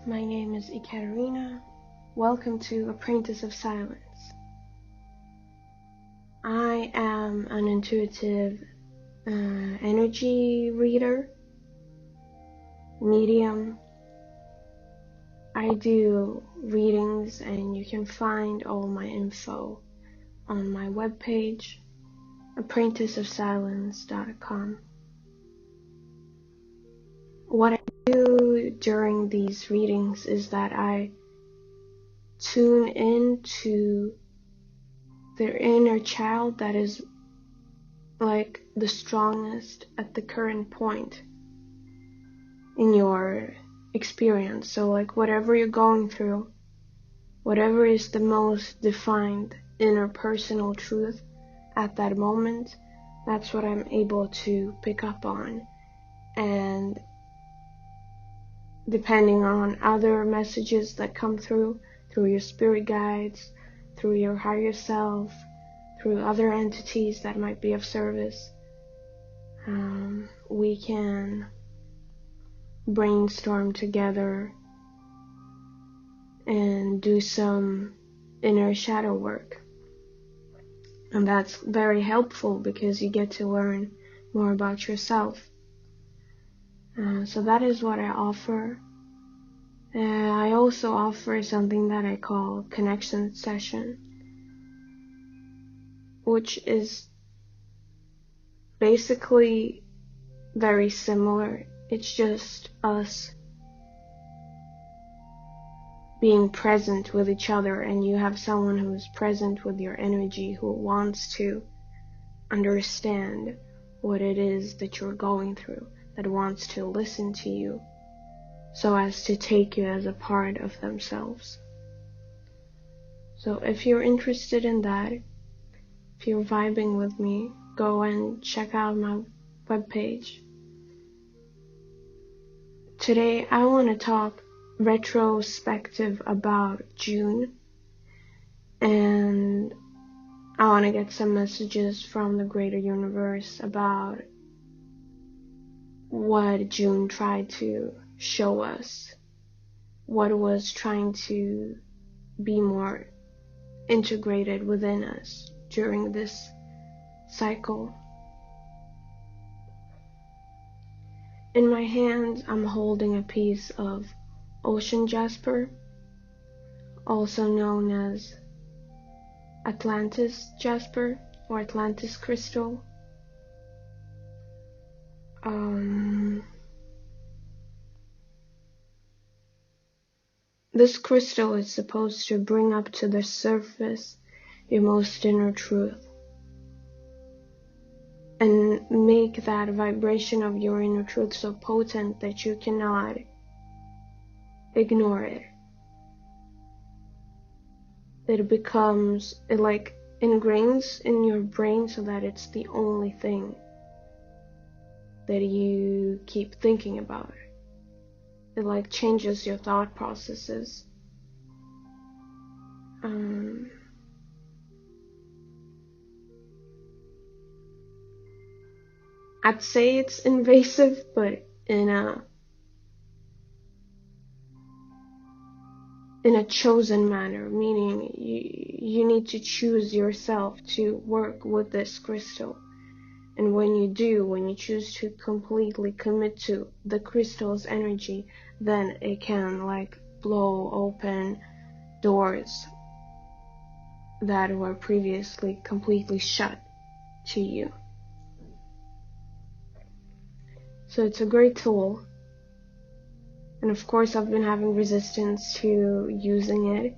My name is Ecaterina. Welcome to Apprentice of Silence. I am an intuitive energy reader, medium. I do readings, and you can find all my info on my webpage, apprenticeofsilence.com. What I do during these readings is that I tune into their inner child that is like the strongest at the current point in your experience. So like whatever you're going through, whatever is the most defined inner personal truth at that moment, that's what I'm able to pick up on. And depending on other messages that come through your spirit guides, through your higher self, through other entities that might be of service, we can brainstorm together and do some inner shadow work. And that's very helpful because you get to learn more about yourself. So that is what I offer. I also offer something that I call connection session, which is basically very similar. It's just us being present with each other, and you have someone who is present with your energy, who wants to understand what it is that you're going through, that wants to listen to you so as to take you as a part of themselves. So if you're interested in that, if you're vibing with me, go and check out my webpage. Today I want to talk retrospective about June, and I want to get some messages from the greater universe about what June tried to show us, what was trying to be more integrated within us during this cycle. In my hand, I'm holding a piece of ocean jasper, also known as Atlantis jasper or Atlantis crystal. This crystal is supposed to bring up to the surface your most inner truth and make that vibration of your inner truth so potent that you cannot ignore it. It becomes, it like ingrains in your brain so that it's the only thing that you keep thinking about. It like changes your thought processes. I'd say it's invasive, but in a chosen manner, meaning you need to choose yourself to work with this crystal. And when you do, when you choose to completely commit to the crystal's energy, then it can like blow open doors that were previously completely shut to you. So it's a great tool. And of course I've been having resistance to using it.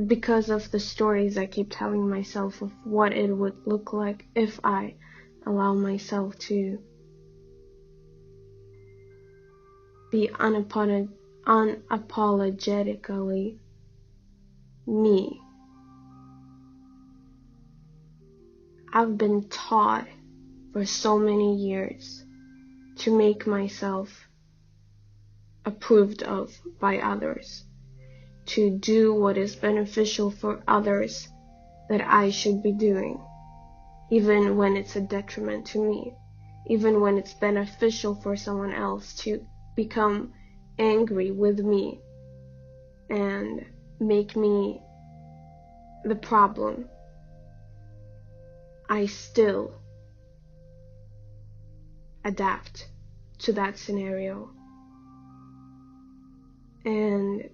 Because of the stories I keep telling myself of what it would look like if I allow myself to be unapologetically me. I've been taught for so many years to make myself approved of by others, to do what is beneficial for others that I should be doing, even when it's a detriment to me, even when it's beneficial for someone else to become angry with me and make me the problem, I still adapt to that scenario. And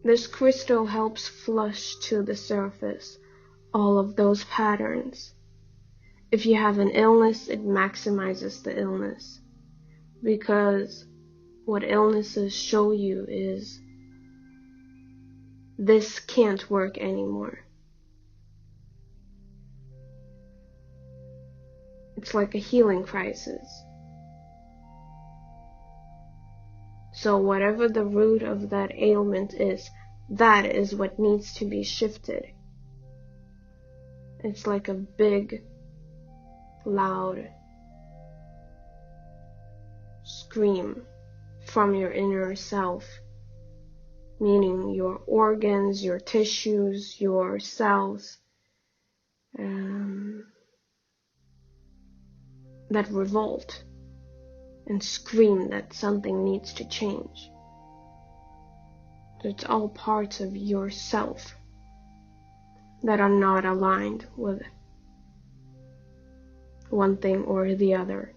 this crystal helps flush to the surface all of those patterns. If you have an illness, it maximizes the illness, because what illnesses show you is this can't work anymore. It's like a healing crisis. So whatever the root of that ailment is, that is what needs to be shifted. It's like a big, loud scream from your inner self, meaning your organs, your tissues, your cells, that revolt and scream that something needs to change. It's all parts of yourself that are not aligned with one thing or the other.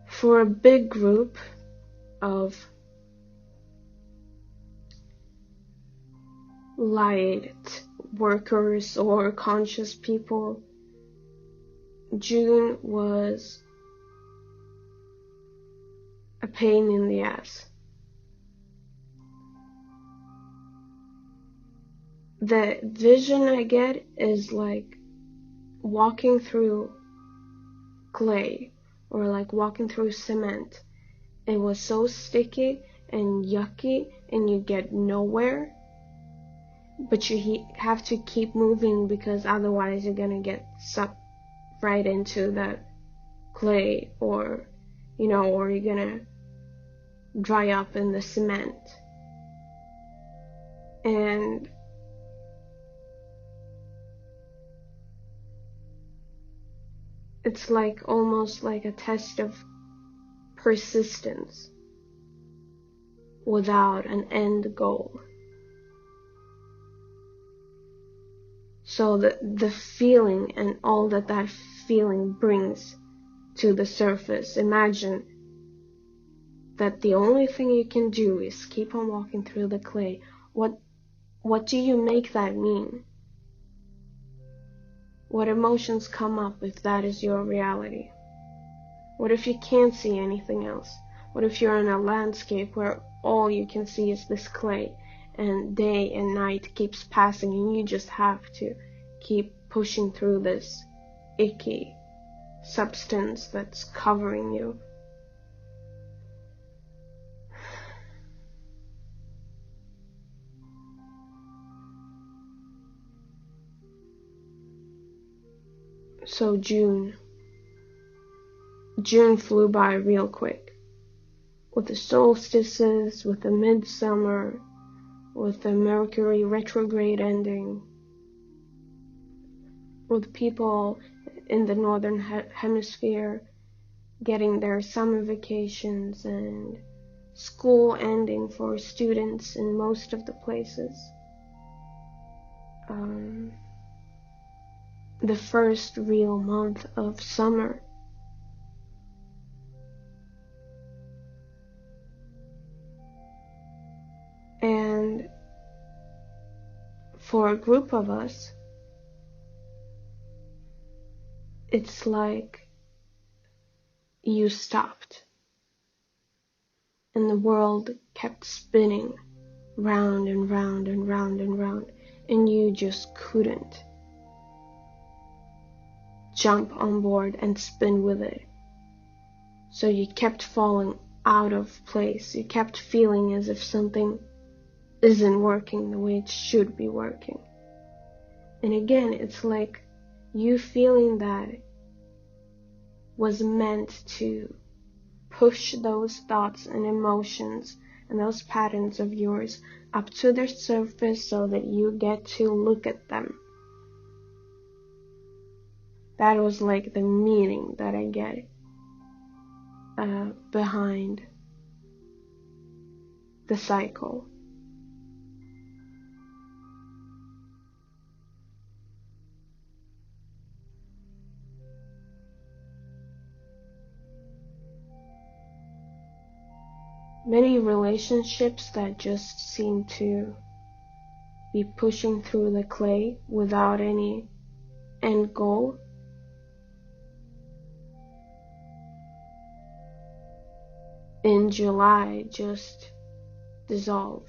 For a big group of light workers or conscious people, June was a pain in the ass. The vision I get is like walking through clay or like walking through cement. It was so sticky and yucky and you get nowhere, but you have to keep moving because otherwise you're gonna get sucked right into that clay, or or you're gonna dry up in the cement. And it's like almost like a test of persistence without an end goal. So the feeling and all that feeling brings to the surface, imagine that the only thing you can do is keep on walking through the clay. What do you make that mean? What emotions come up if that is your reality? What if you can't see anything else? What if you're in a landscape where all you can see is this clay, and day and night keeps passing and you just have to keep pushing through this icky substance that's covering you? So June flew by real quick, with the solstices, with the midsummer, with the Mercury retrograde ending, with people in the northern hemisphere getting their summer vacations and school ending for students in most of the places. The first real month of summer. And for a group of us, it's like you stopped and the world kept spinning round and round and round and round, and you just couldn't jump on board and spin with it. So you kept falling out of place. You kept feeling as if something isn't working the way it should be working. And again, it's like you feeling that was meant to push those thoughts and emotions and those patterns of yours up to the surface so that you get to look at them That was like the meaning that I get behind the cycle. Many relationships that just seem to be pushing through the clay without any end goal. In July, just dissolve.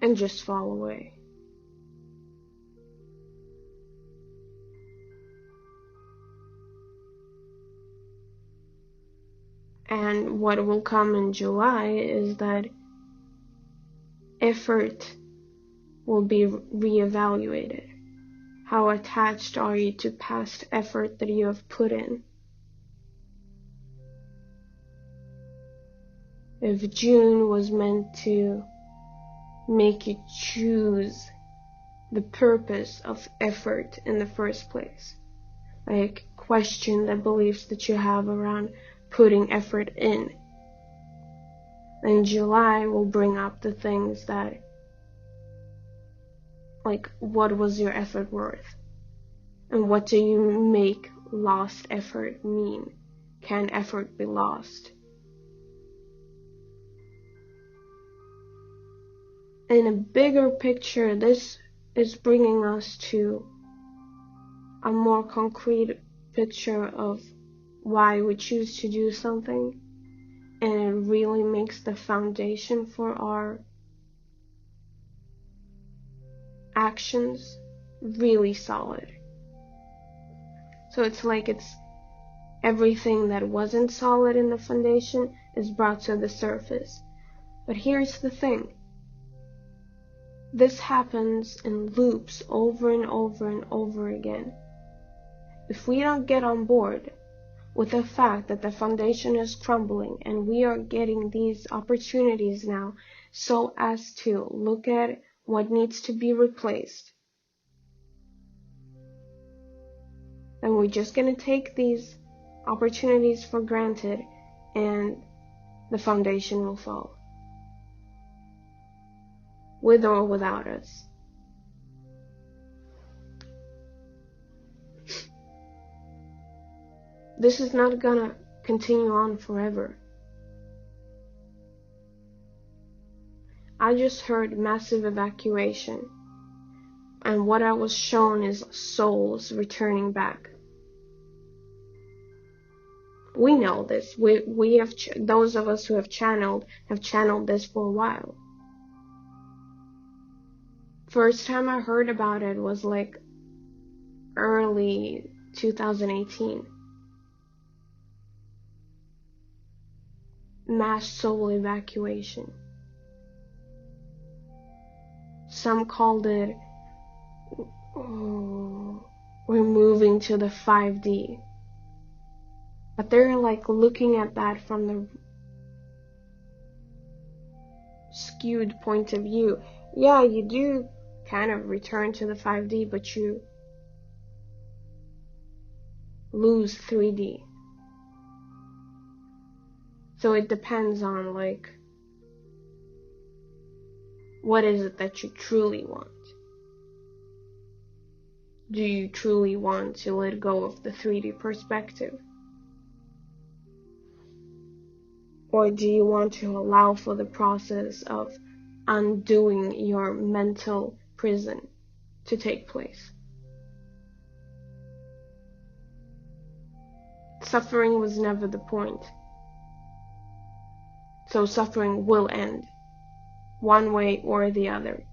And just fall away. And what will come in July is that effort will be reevaluated. How attached are you to past effort that you have put in? If June was meant to make you choose the purpose of effort in the first place, like question the beliefs that you have around putting effort in, then July will bring up the things that, like, what was your effort worth? And what do you make lost effort mean? Can effort be lost? In a bigger picture, this is bringing us to a more concrete picture of why we choose to do something, and it really makes the foundation for our actions really solid. So it's like everything that wasn't solid in the foundation is brought to the surface. But here's the thing. This happens in loops over and over and over again. If we don't get on board with the fact that the foundation is crumbling and we are getting these opportunities now so as to look at what needs to be replaced, then we're just going to take these opportunities for granted and the foundation will fall, with or without us. This is not gonna continue on forever. I just heard massive evacuation, and what I was shown is souls returning back. We know this. We have those of us who have channeled this for a while. First time I heard about it was like early 2018. Mass soul evacuation. Some called it, we're moving to the 5D. But they're like looking at that from the skewed point of view. Yeah, you do kind of return to the 5D, but you lose 3D. So it depends on, like, what is it that you truly want? Do you truly want to let go of the 3D perspective? Or do you want to allow for the process of undoing your mental prison to take place? Suffering was never the point. So suffering will end, one way or the other,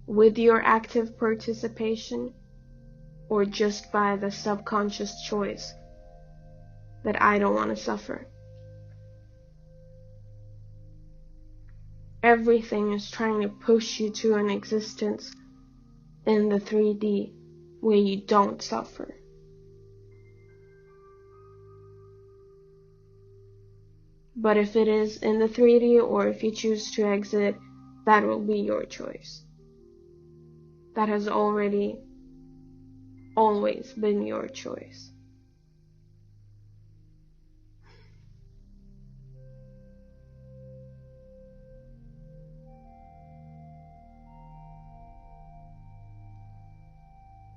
with your active participation or just by the subconscious choice that I don't want to suffer. Everything is trying to push you to an existence in the 3D where you don't suffer. But if it is in the 3D or if you choose to exit, that will be your choice. that has already always been your choice.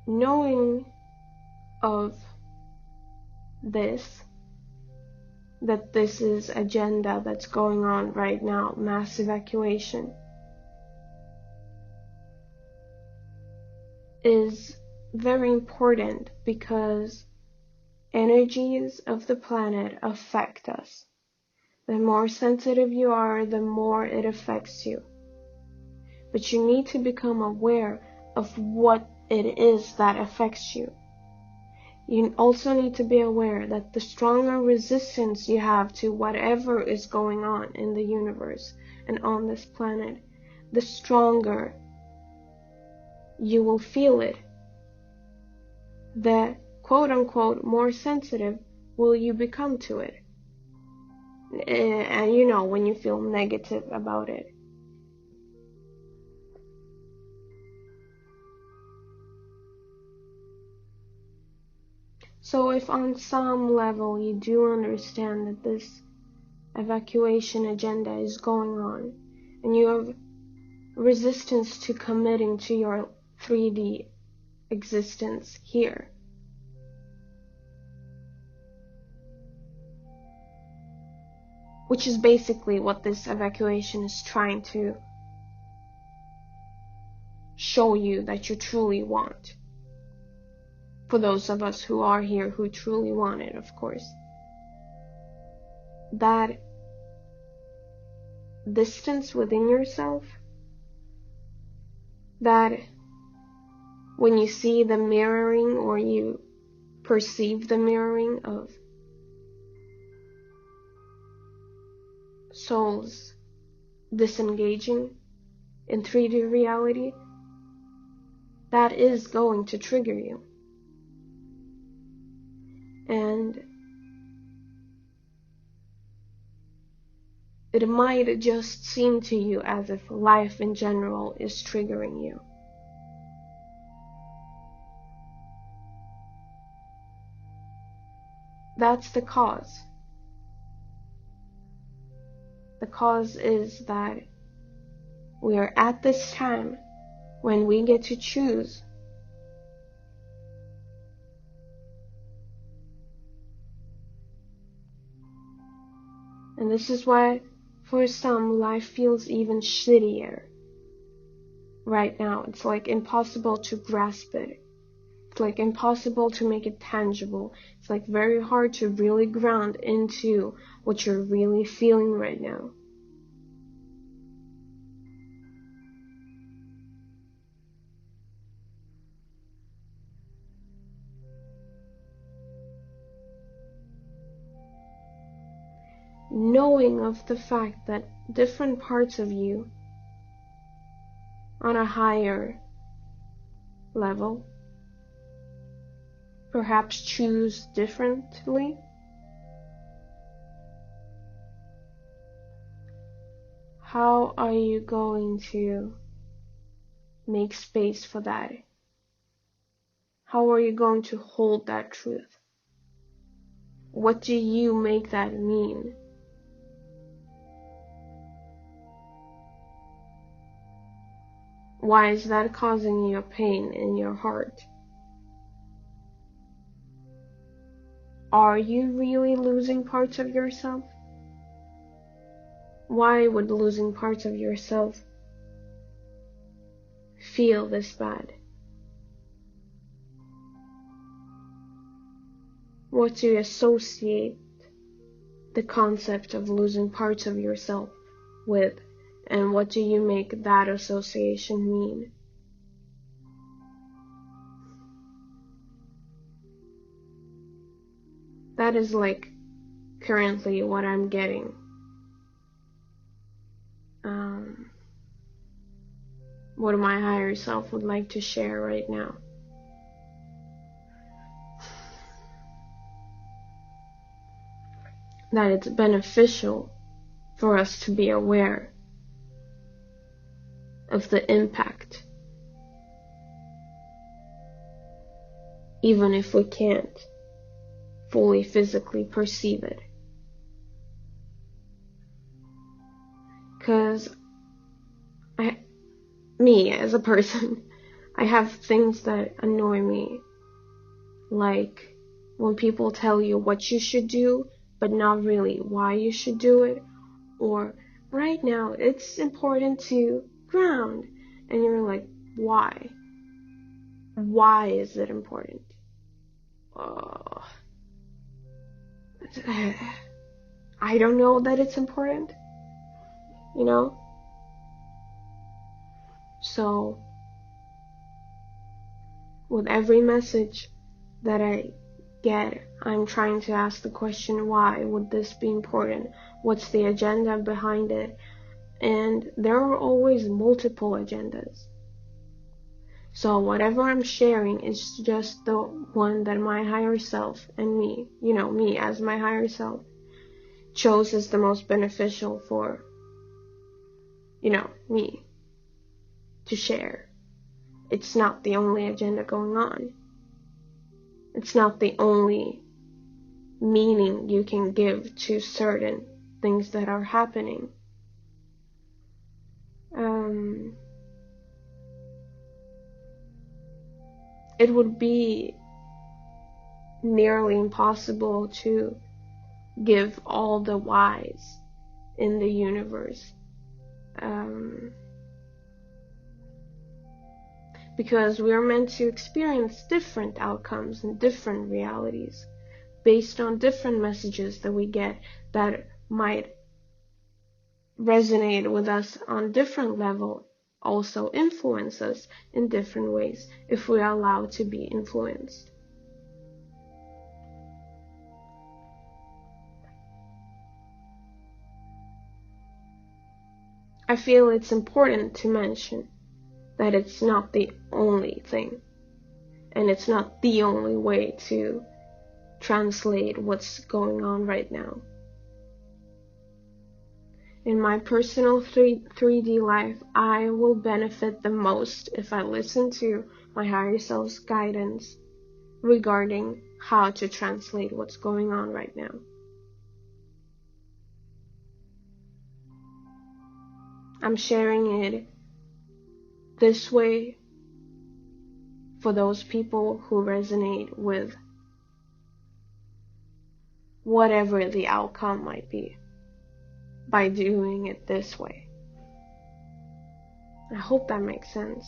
Knowing of this, that this is agenda that's going on right now, mass evacuation, is very important because energies of the planet affect us. The more sensitive you are, the more it affects you. But you need to become aware of what it is that affects you. You also need to be aware that the stronger resistance you have to whatever is going on in the universe and on this planet, the stronger you will feel it. The quote-unquote more sensitive will you become to it. And you know, when you feel negative about it. So if on some level you do understand that this evacuation agenda is going on, and you have resistance to committing to your 3D existence here, which is basically what this evacuation is trying to show you that you truly want. For those of us who are here who truly want it, of course. That distance within yourself, that when you see the mirroring or you perceive the mirroring of souls disengaging in 3D reality, that is going to trigger you. And it might just seem to you as if life in general is triggering you. That's the cause. The cause is that we are at this time when we get to choose and this is why for some life feels even shittier right now. It's like impossible to grasp it. It's like impossible to make it tangible. It's like very hard to really ground into what you're really feeling right now. Knowing of the fact that different parts of you on a higher level perhaps choose differently. How are you going to make space for that? How are you going to hold that truth? What do you make that mean? Why is that causing you a pain in your heart? Are you really losing parts of yourself? Why would losing parts of yourself feel this bad? What do you associate the concept of losing parts of yourself with? And what do you make that association mean? That is like currently what I'm getting. What my higher self would like to share right now. That it's beneficial for us to be aware of the impact even if we can't fully physically perceive it. Because me as a person, I have things that annoy me, like when people tell you what you should do, but not really why you should do it, or right now it's important to ground, and you're like, why? Why is it important? Oh, I don't know that it's important, you know? So, with every message that I get, I'm trying to ask the question, why would this be important? What's the agenda behind it? And there are always multiple agendas. So whatever I'm sharing is just the one that my higher self and me, me as my higher self, chose as the most beneficial for, me to share. It's not the only agenda going on. It's not the only meaning you can give to certain things that are happening. It would be nearly impossible to give all the whys in the universe. Because we're meant to experience different outcomes and different realities based on different messages that we get that might resonate with us on different level, also influence us in different ways if we are allowed to be influenced. I feel it's important to mention that it's not the only thing, and it's not the only way to translate what's going on right now. In my personal 3D life, I will benefit the most if I listen to my higher self's guidance regarding how to translate what's going on right now. I'm sharing it this way for those people who resonate with whatever the outcome might be by doing it this way. I hope that makes sense.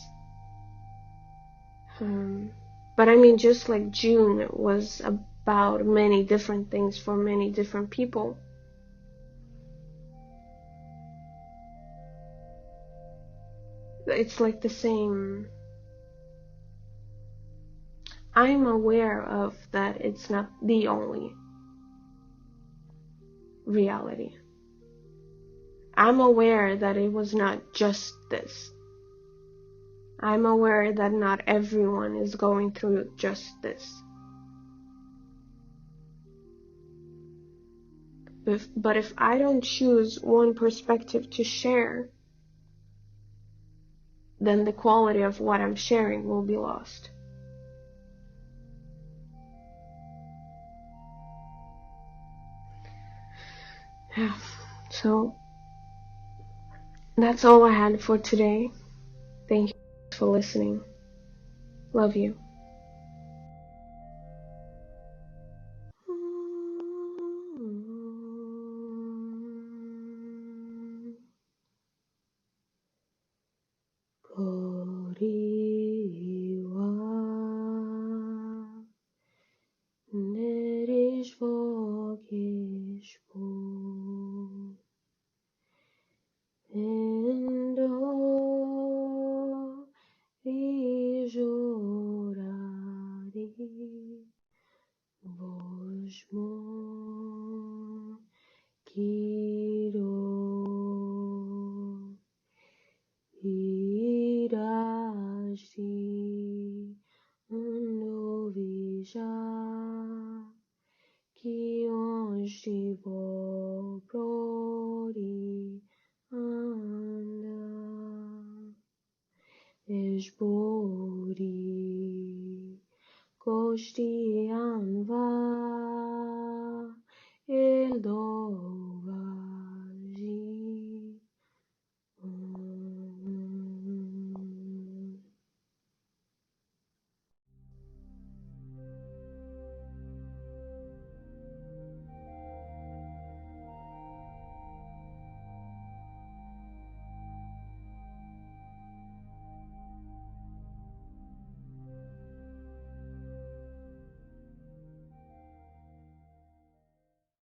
But I mean, just like June was about many different things for many different people, it's like the same. I'm aware of that it's not the only reality. I'm aware that it was not just this. I'm aware that not everyone is going through just this. But if I don't choose one perspective to share, then the quality of what I'm sharing will be lost. Yeah, so that's all I had for today. Thank you for listening. Love you. Goshti Anva Eldo